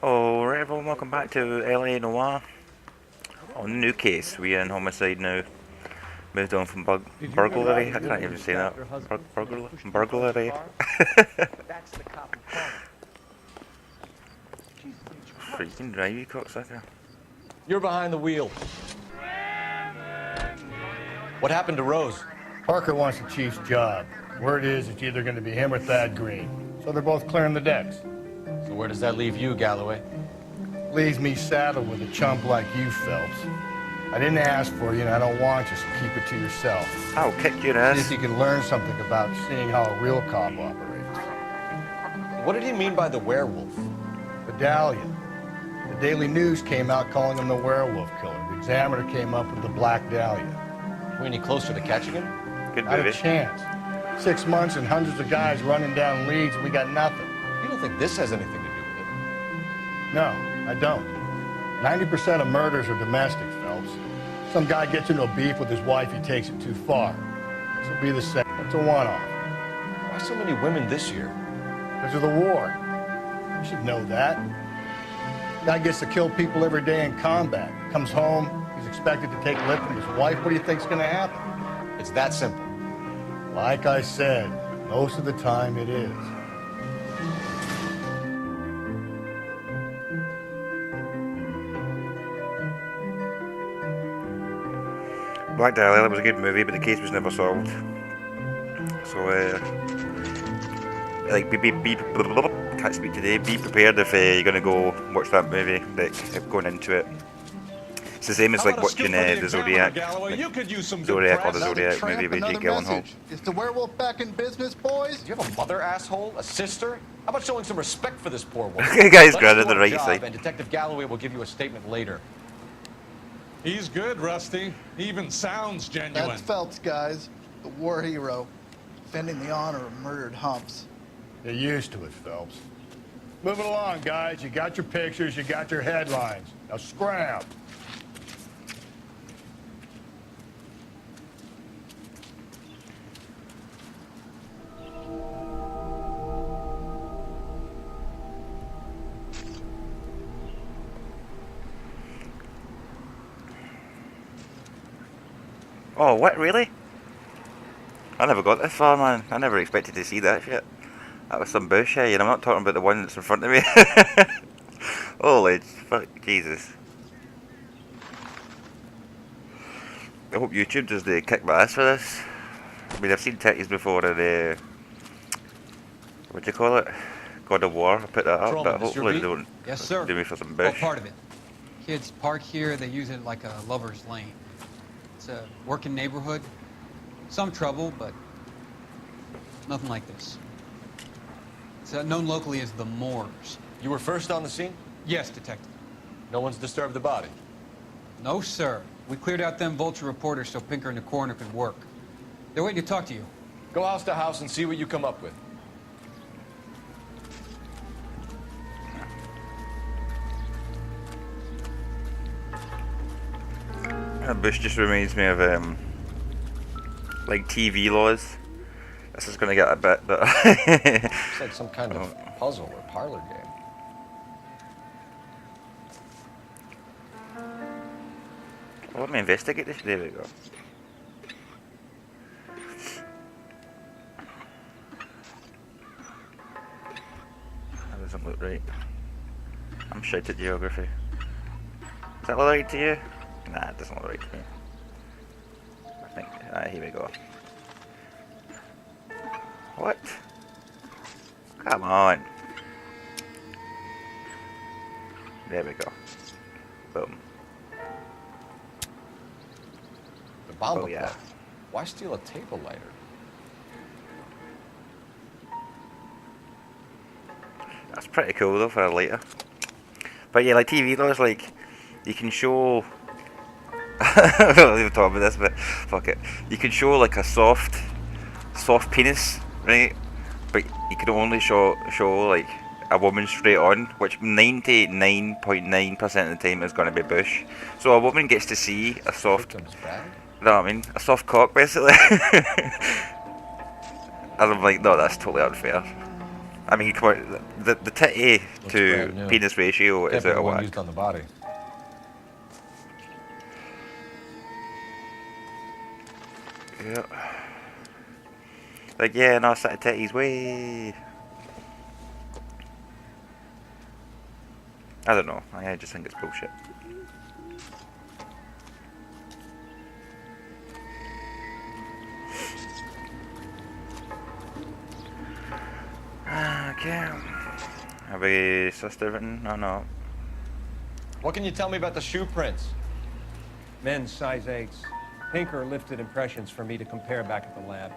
Alright everyone, welcome back to LA Noire. On the new case, we are in homicide now. Moved on from burglary, I can't even say that. Burglary. Freaking drive, you cocksucker. You're behind the wheel. What happened to Rose? Parker wants the chief's job. Word is it's either going to be him or Thad Green. So they're both clearing the decks. So where does that leave you, Galloway? Leaves me saddled with a chump like you, Phelps. I didn't ask for you, and I don't want you, so keep it to yourself. I'll kick your See if ass. you can learn something about seeing how a real cop operates. What did he mean by the werewolf? Medallion. The Daily News came out calling him the werewolf killer. The Examiner came up with the Black Dahlia. Are we any closer to catching him? Good Not a movie. chance. 6 months and hundreds of guys running down leads, and we got nothing. You don't think this has anything to do with it? No, I don't. 90% of murders are domestic, Phelps. Some guy gets into a beef with his wife, he takes it too far. This will be the same. It's a one-off. Why so many women this year? Because of the war. You should know that. Guy gets to kill people every day in combat. Comes home, he's expected to take lip from his wife. What do you think's gonna happen? It's that simple. Like I said, most of the time it is. Black Dahlia was a good movie, but the case was never solved. So, like, can't speak today. Be prepared if you're gonna go watch that movie. Like, going into it, it's the same as like watching the Zodiac, Zodiac or the Zodiac movie with Jake Gyllenhaal. Is the werewolf back in business, boys? Do you have a mother, asshole? A sister? How about showing some respect for this poor woman? Okay, guys, Let got us it the do our right job, side. And Detective Galloway will give you a statement later. He's good, Rusty. He even sounds genuine. That's Phelps, guys. The war hero. Defending the honor of murdered humps. Get used to it, Phelps. Move it along, guys. You got your pictures, you got your headlines. Now scram. Oh, what, really? I never got this far, man. I never expected to see that shit. That was some bullshit, and I'm not talking about the one that's in front of me. Holy fuck, Jesus. I hope YouTube does the kick my ass for this. I mean, I've seen titties before in the... what do you call it? God of War, I put that up, but hopefully they don't Yes, sir. do me for some Well, bush. part of it. Kids park here, they use it like a lover's lane. It's a working neighborhood. Some trouble, but nothing like this. It's known locally as the Moors. You were first on the scene? Yes, detective. No one's disturbed the body. No, sir. We cleared out them vulture reporters so Pinker and the coroner could work. They're waiting to talk to you. Go house to house and see what you come up with. That bush just reminds me of like TV laws. This is gonna get a bit, but It's like some kind of puzzle or parlor game. let me investigate this. There we go. That doesn't look right. I'm shite at geography. Does that look right to you? Nah, it doesn't look right to me. I think. Here we go. What? Come on. There we go. Boom. The bomb Oh, yeah. Why steal a table lighter? That's pretty cool though for a lighter. But yeah, like TV laws, like you can show. I don't even talk about this, but fuck it. You can show like a soft penis, right? But you can only show like a woman straight on, which 99.9% of the time is going to be bush. So a woman gets to see a soft, Victim's bag? you know what I mean? A soft cock, basically. And I'm like, no, that's totally unfair. I mean, come on, the titty Looks to brand new. penis ratio Can't is be out the of one whack. used on the body. Yeah. Like, yeah, no, set of titties, way. I don't know. I just think it's bullshit. Okay. Have we sussed everything? No, no. What can you tell me about the shoe prints? Men's size 8s. Pinker lifted impressions for me to compare back at the lab.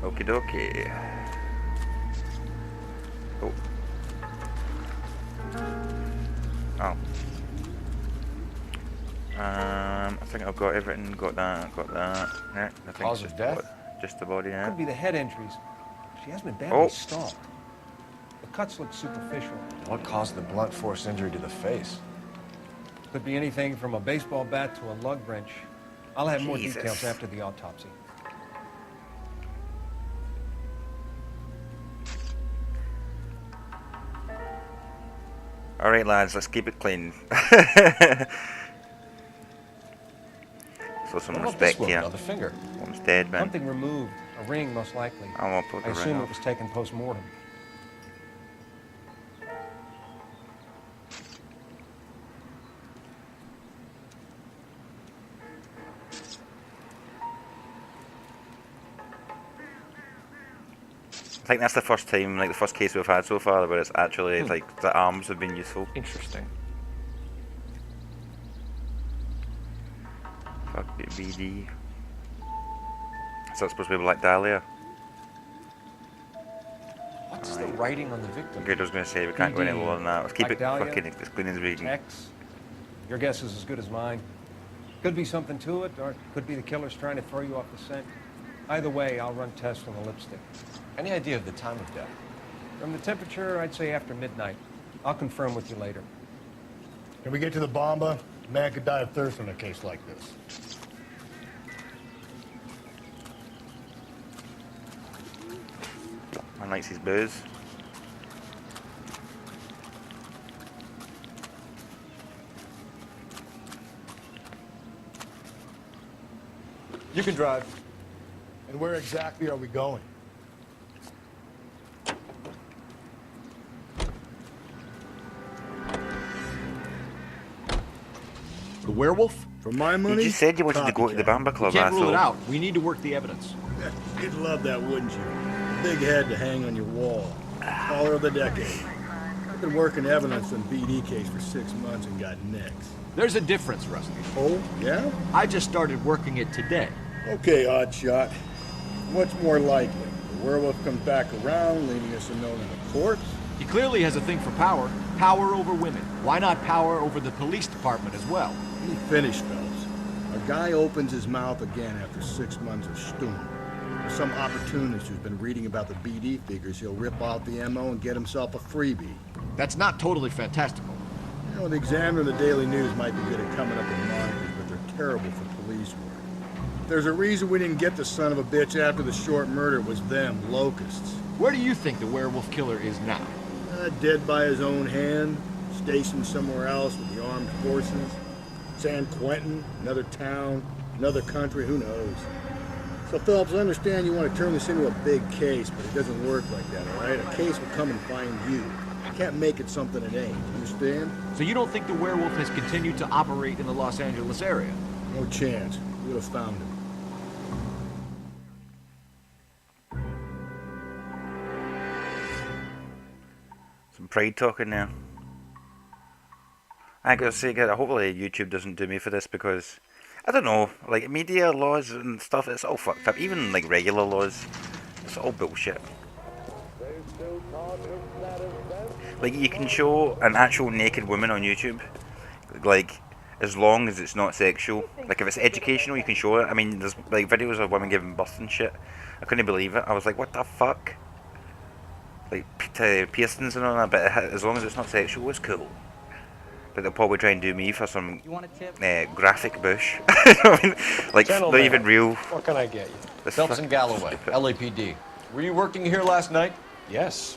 Okie dokie. Oh. Oh. I think I've got everything. Got that. Got that. Yeah. I think Cause it's of just death? just the body. Yeah. Could be the head injuries. She has been badly Oh. stalked. The cuts look superficial. What caused the blunt force injury to the face? Could be anything from a baseball bat to a lug wrench. I'll have more Jesus. details after the autopsy. All right, lads. Let's keep it clean. So some What about this respect woman here. on the finger? One's dead, man. Something removed. A ring, most likely. I won't put I the ring assume it off. was taken post-mortem. I think that's the first time, like the first case we've had so far, where it's actually like the arms have been useful. Interesting. Fuck it, BD. So it's supposed to be Black Dahlia. What's the writing on the victim? Okay, I was going to say we can't go any BD. lower than that. Let's keep Black it Dahlia? fucking as clean as we can. X. Your guess is as good as mine. Could be something to it, or it could be the killer's trying to throw you off the scent. Either way, I'll run tests on the lipstick. Any idea of the time of death? From the temperature, I'd say after midnight. I'll confirm with you later. Can we get to the bomba? A man could die of thirst in a case like this. Man likes his booze. You can drive. And where exactly are we going? The werewolf? For my You money? just said you wanted to go to the Bamba Club, Can't rule it asshole. out. We need to work the evidence. You'd love that, wouldn't you? A big head to hang on your wall. Caller of the decade. I've been working evidence on BD case for 6 months and got nicks. There's a difference, Rusty. Oh, yeah? I just started working it today. Okay, odd shot. What's more likely? The werewolf comes back around, leaving us unknown in a corpse? He clearly has a thing for power. Power over women. Why not power over the police department as well? Let me finish, fellas. A guy opens his mouth again after 6 months of stewing. There's some opportunist who's been reading about the BD figures. He'll rip out the MO and get himself a freebie. That's not totally fantastical. You know, the Examiner and the Daily News might be good at coming up with monikers, but they're terrible for police work. If there's a reason we didn't get the son of a bitch after the short murder, it was them, locusts. Where do you think the werewolf killer is now? Dead by his own hand, stationed somewhere else with the armed forces. San Quentin, another town, another country, who knows? So, Phelps, I understand you want to turn this into a big case, but it doesn't work like that, all right? A case will come and find you. You can't make it something it ain't, you understand? So you don't think the werewolf has continued to operate in the Los Angeles area? No chance. We would have found him. Some pride talking there. I gotta say, hopefully YouTube doesn't do me for this because I don't know, like media laws and stuff, it's all fucked up. Even like regular laws, it's all bullshit. Like you can show an actual naked woman on YouTube, like as long as it's not sexual. Like if it's educational, you can show it. I mean, there's like videos of women giving birth and shit. I couldn't believe it. I was like, what the fuck? Like piercings and all that, but as long as it's not sexual, it's cool. but they'll probably try and do me for some You want a tip? graphic bush. I mean, like not Gentlemen, even real. What can I get you? This Phelps fucking and Galloway, stupid. LAPD. Were you working here last night? Yes.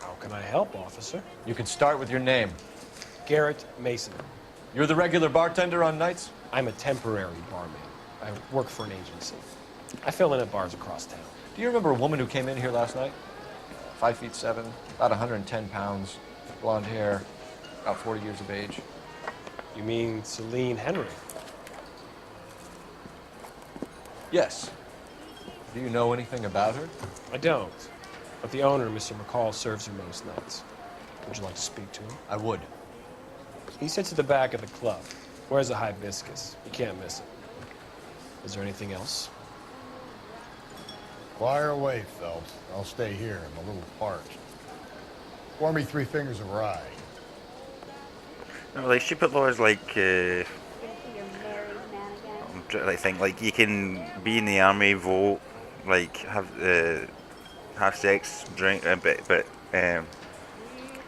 How can I help, officer? You can start with your name. Garrett Mason. You're the regular bartender on nights? I'm a temporary barman. I work for an agency. I fill in at bars across town. Do you remember a woman who came in here last night? 5'7", about 110 pounds, blonde hair, about 40 years of age. You mean Celine Henry? Yes. Do you know anything about her? I don't. But the owner, Mr. McCall, serves her most nights. Would you like to speak to him? I would. He sits at the back of the club. Wears a hibiscus. You can't miss it. Is there anything else? Fire away, Phelps. I'll stay here. I'm a little parched. Pour me 3 fingers of rye. No, like stupid laws like I'm trying to think like you can be in the army, vote, like have sex, drink, but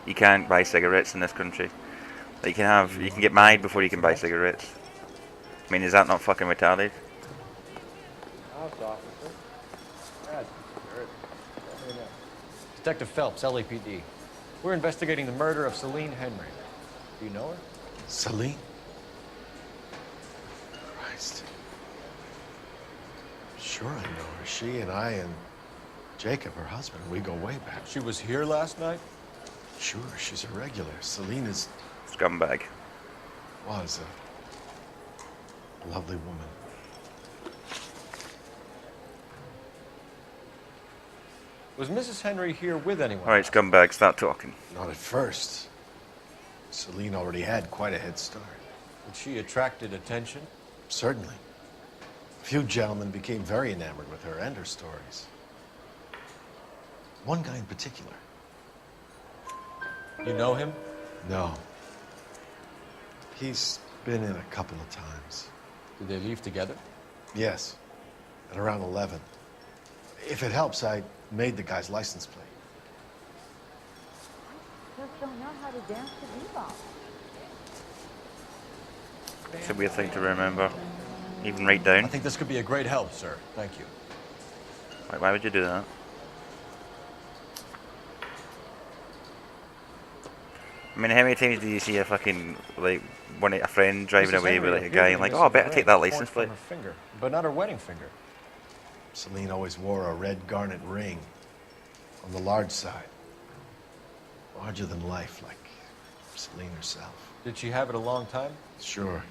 you can't buy cigarettes in this country. Like you can get married before you can buy cigarettes. I mean, is that not fucking retarded? Detective Phelps, LAPD. We're investigating the murder of Celine Henry. Do you know her? Celine? Christ. Sure I know her. She and I and Jacob, her husband, we go way back. She was here last night? Sure, she's a regular. Celine is... Scumbag. Was a lovely woman. Was Mrs. Henry here with anyone? Alright, scumbag, start talking. Not at first. Celine already had quite a head start. And she attracted attention? Certainly. A few gentlemen became very enamored with her and her stories. One guy in particular. You know him? No. He's been in a couple of times. Did they leave together? Yes. At around 11. If it helps, I made the guy's license plate. Just don't know how to dance to bebop. It's a weird thing to remember. Even write down. I think this could be a great help, sir. Thank you. Why would you do that? I mean, how many times do you see a fucking, like, a friend driving Mrs. away Henry with like, a appeared guy to and like, miss oh, I a better take ring that license torn plate. from her finger, but not her wedding finger. Celine always wore a red garnet ring on the large side. Larger than life, like Celine herself. Did she have it a long time? Sure.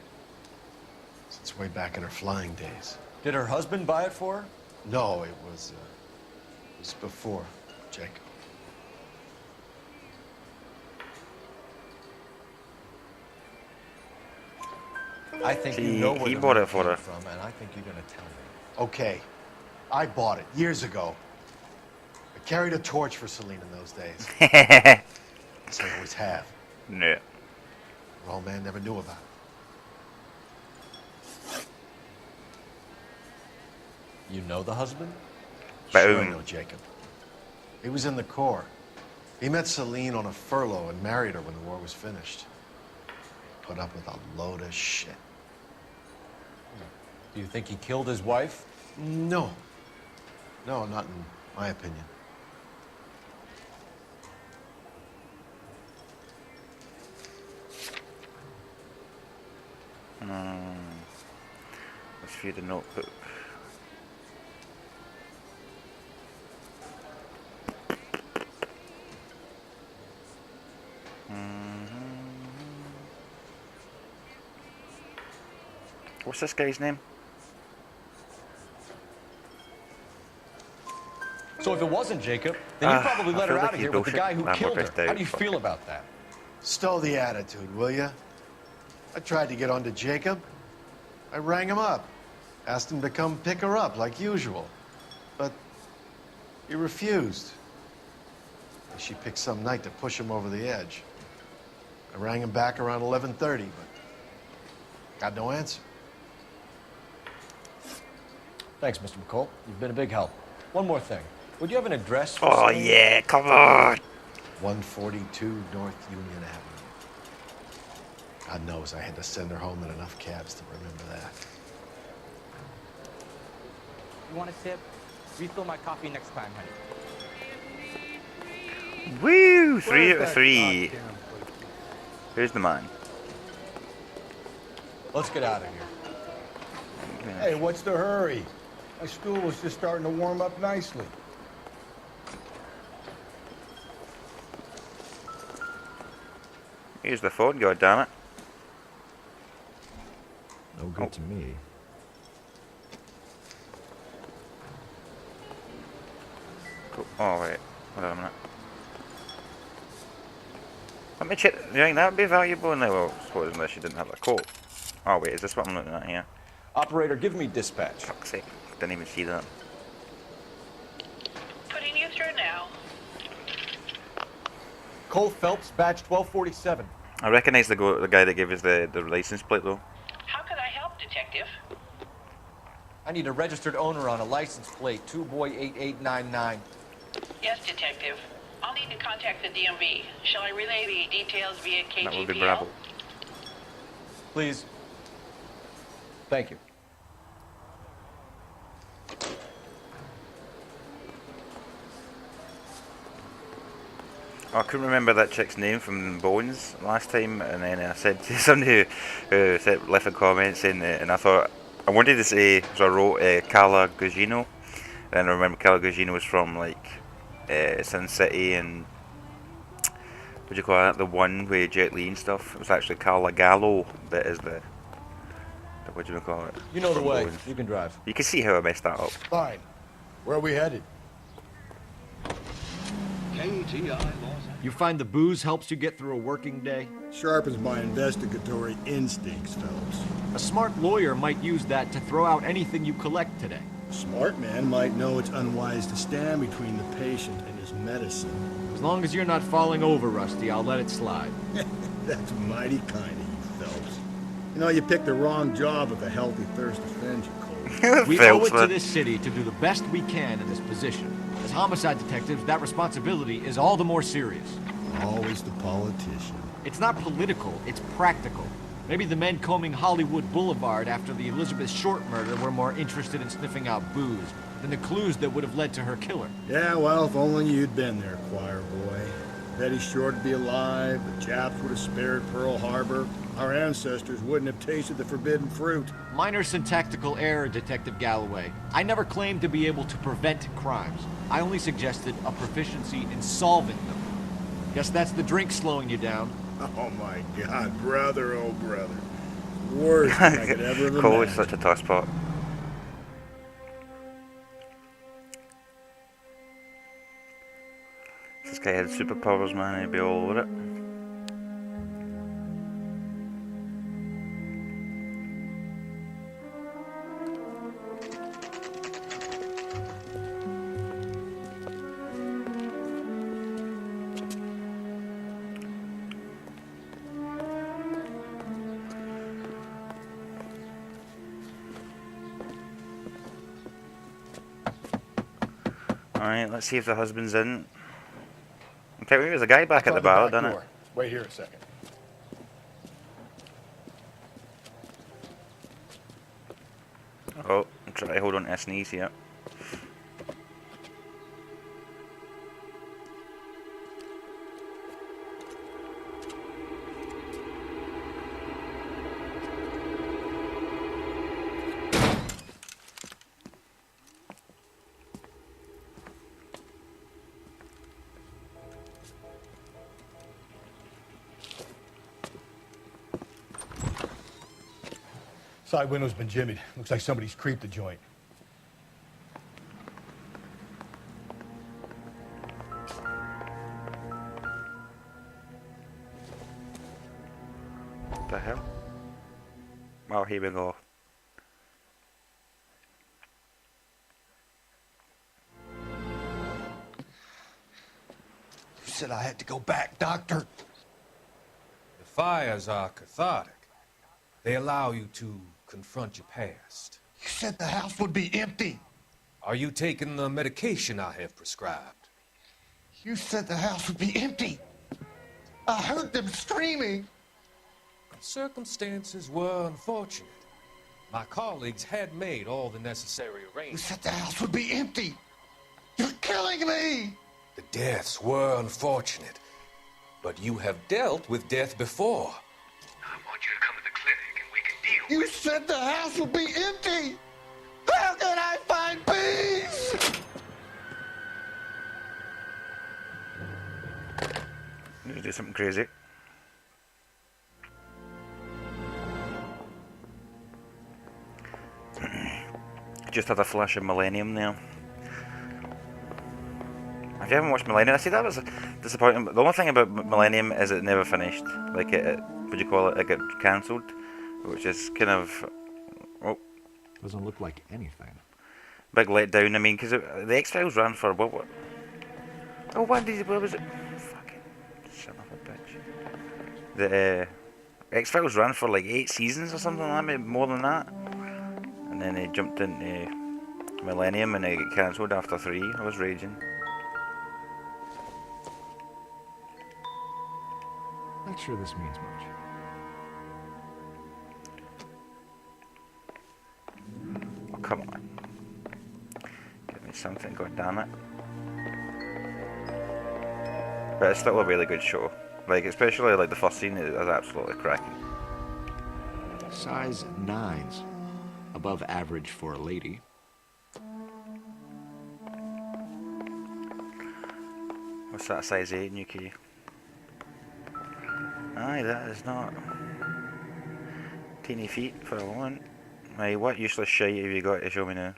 Since way back in her flying days. Did her husband buy it for her? No, it was before Jacob. I think you See, know where he the bought money it for came her. from, and I think you're gonna tell me. Okay. I bought it years ago. I carried a torch for Celine in those days. As I always have. No. Her old man never knew about it. You know the husband? Sure, I know Jacob. He was in the Corps. He met Celine on a furlough and married her when the war was finished. Put up with a load of shit. Do you think he killed his wife? No. No, not in my opinion. Let's view the notebook. What's this guy's name? So if it wasn't Jacob, then you probably I let her feel like out of he's here with the bullshit. guy who Nah, killed we're her. pissed out. How do you Fuck feel it. about that? Stow the attitude, will ya? I tried to get onto Jacob. I rang him up. Asked him to come pick her up, like usual. But he refused. She picked some night to push him over the edge. I rang him back around 11:30, but got no answer. Thanks, Mr. McCall. You've been a big help. One more thing. Would you have an address for Oh Celine? yeah, come on. 142 North Union Avenue. God knows I had to send her home in enough cabs to remember that. You want a tip? Refill my coffee next time, honey. Woo! 3 out of 3. Who's the man? Let's get out of here. Hey, what's the hurry? My stool was just starting to warm up nicely. Here's the phone, goddammit. No good to me. Cool. Oh, wait. Hold on a minute. Let me check. Do you think that would be valuable? No, well, I suppose unless you didn't have a coat. Oh, wait, is this what I'm looking at here? Operator, give me dispatch. Fuck's sake. Didn't even see that. Putting you through now. Cole Phelps, badge 1247. I recognise the guy that gave us the license plate, though. How can I help, Detective? I need a registered owner on a license plate, 2boy8899. Yes, Detective. I'll need to contact the DMV. Shall I relay the details via KGPL? That would be bravo. Please. Thank you. I couldn't remember that chick's name from Bones last time, and then I said to somebody who left a comment saying that, and I thought, I wanted to say, so I wrote Carla Gugino, and I remember Carla Gugino was from like Sin City and what do you call that, the one with Jet Li and stuff. It was actually Carla Gallo that is the what do you call it? You know the from way. Bones. You can drive. You can see how I messed that up. Fine. Where are we headed? You find the booze helps you get through a working day? Sharpens my investigatory instincts, Phelps. A smart lawyer might use that to throw out anything you collect today. A smart man might know it's unwise to stand between the patient and his medicine. As long as you're not falling over, Rusty, I'll let it slide. That's mighty kind of you, Phelps. You know, you picked the wrong job if a healthy thirst offends you, Cole. We owe it to this city to do the best we can in this position. As homicide detectives, that responsibility is all the more serious. Always the politician. It's not political, it's practical. Maybe the men combing Hollywood Boulevard after the Elizabeth Short murder were more interested in sniffing out booze than the clues that would have led to her killer. Yeah, well, if only you'd been there, choir boy. Betty Short would be alive, the Japs would have spared Pearl Harbor, our ancestors wouldn't have tasted the forbidden fruit. Minor syntactical error, Detective Galloway. I never claimed to be able to prevent crimes. I only suggested a proficiency in solving them. Guess that's the drink slowing you down. Oh my God, brother, oh brother. Worst thing I could ever have Cole is imagined. such a toss pot. If this guy had superpowers, man, he'd be all over it. Alright, let's see if the husband's in. Okay, maybe there's a guy back at the bar, doesn't it? Wait here a second. Oh, try to hold on to a sneeze here. Side window's been jimmied. Looks like somebody's creeped the joint. What the hell? Oh, here we go. You said I had to go back, Doctor. The fires are cathartic. They allow you to confront your past. You said the house would be empty. Are you taking the medication I have prescribed? You said the house would be empty. I heard them screaming. Circumstances were unfortunate. My colleagues had made all the necessary You arrangements. said the house would be empty. You're killing me. The deaths were unfortunate, but you have dealt with death before. I want you to come to the clinic and we can deal. You said the house would be empty. How can I find peace? Need to do something crazy. Just had a flash of Millennium there. If you haven't watched Millennium, I see that was disappointing. The only thing about Millennium is it never finished. Like it would you call it? It got cancelled, which is kind of Doesn't look like anything. big letdown. I mean, because the X-Files ran for what? Oh, what was it? Fucking son of a bitch. The X-Files ran for like 8 seasons or something like that, maybe more than that. And then they jumped into Millennium and it got cancelled after 3. I was raging. Not sure this means much. Oh, come on. Give me something, god damn it. But it's still a really good show. Like, especially like the first scene is absolutely cracking. Size 9s. Above average for a lady. What's that, size 8 in UK? Aye, that is not. Teeny feet for a woman. Aye, what useless shite have you got to show me now?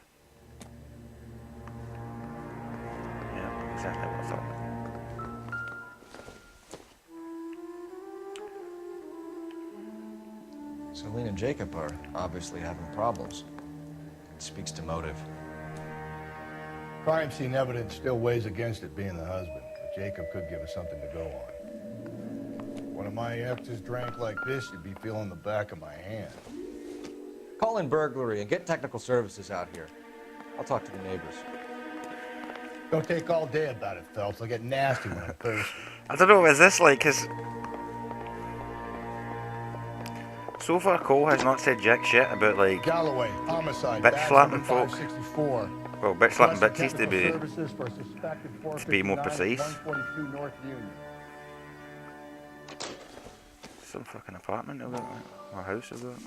Yeah, exactly what I thought. Celine and Jacob are obviously having problems. It speaks to motive. Crime scene evidence still weighs against it being the husband, but Jacob could give us something to go on. One of my exes drank like this, you'd be feeling the back of my hand. Call in burglary and get technical services out here. I'll talk to the neighbors. Don't take all day about it, Phelps. I'll get nasty when I'm thirsty. I don't know, is this like his... So far, Cole has not said jack shit about like Galloway, homicide, bitch slapping folk. 564. Well, bitch slapping bits used to be, Services for suspected to be more 459, precise. 142 North Union. Some fucking apartment of that, or house of that.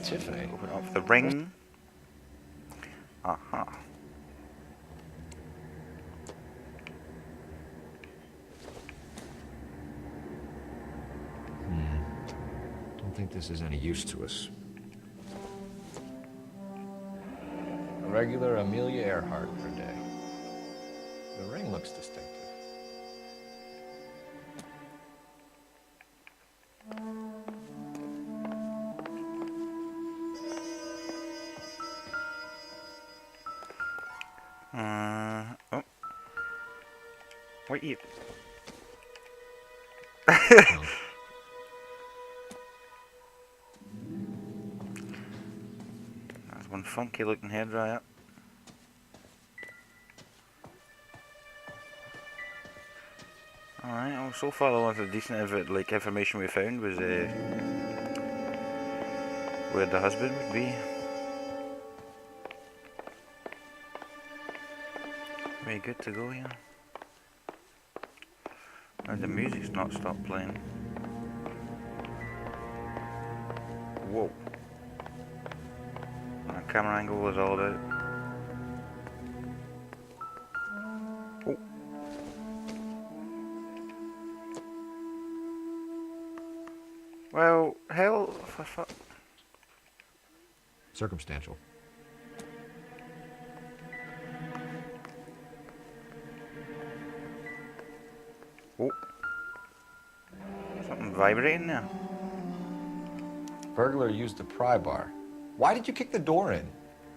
Tiffany. Open up the ring. Aha. Don't think this is any use to us. A regular Amelia Earhart per day. The ring looks distinctive. Oh. What you... That's one funky looking hairdryer. Alright, well, so far the only decent information we found was where the husband would be. Very good to go here. And the music's not stopped playing. Whoa. That camera angle was all about. Oh. Well, hell, for fuck. Circumstantial. Oh. Something vibrating there. Burglar used the pry bar. Why did you kick the door in?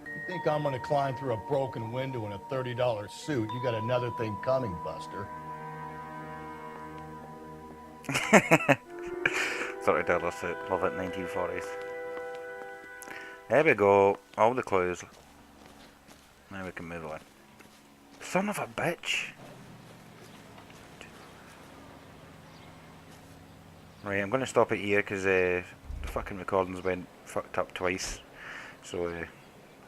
You think I'm gonna climb through a broken window in a $30 suit? You got another thing coming, Buster. $30 suit, love it, 1940s. There we go, all the clues. Now we can move on. Son of a bitch! Right, I'm going to stop it here because the fucking recordings went fucked up twice. So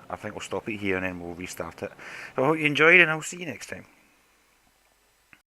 I think we'll stop it here and then we'll restart it. So I hope you enjoyed and I'll see you next time.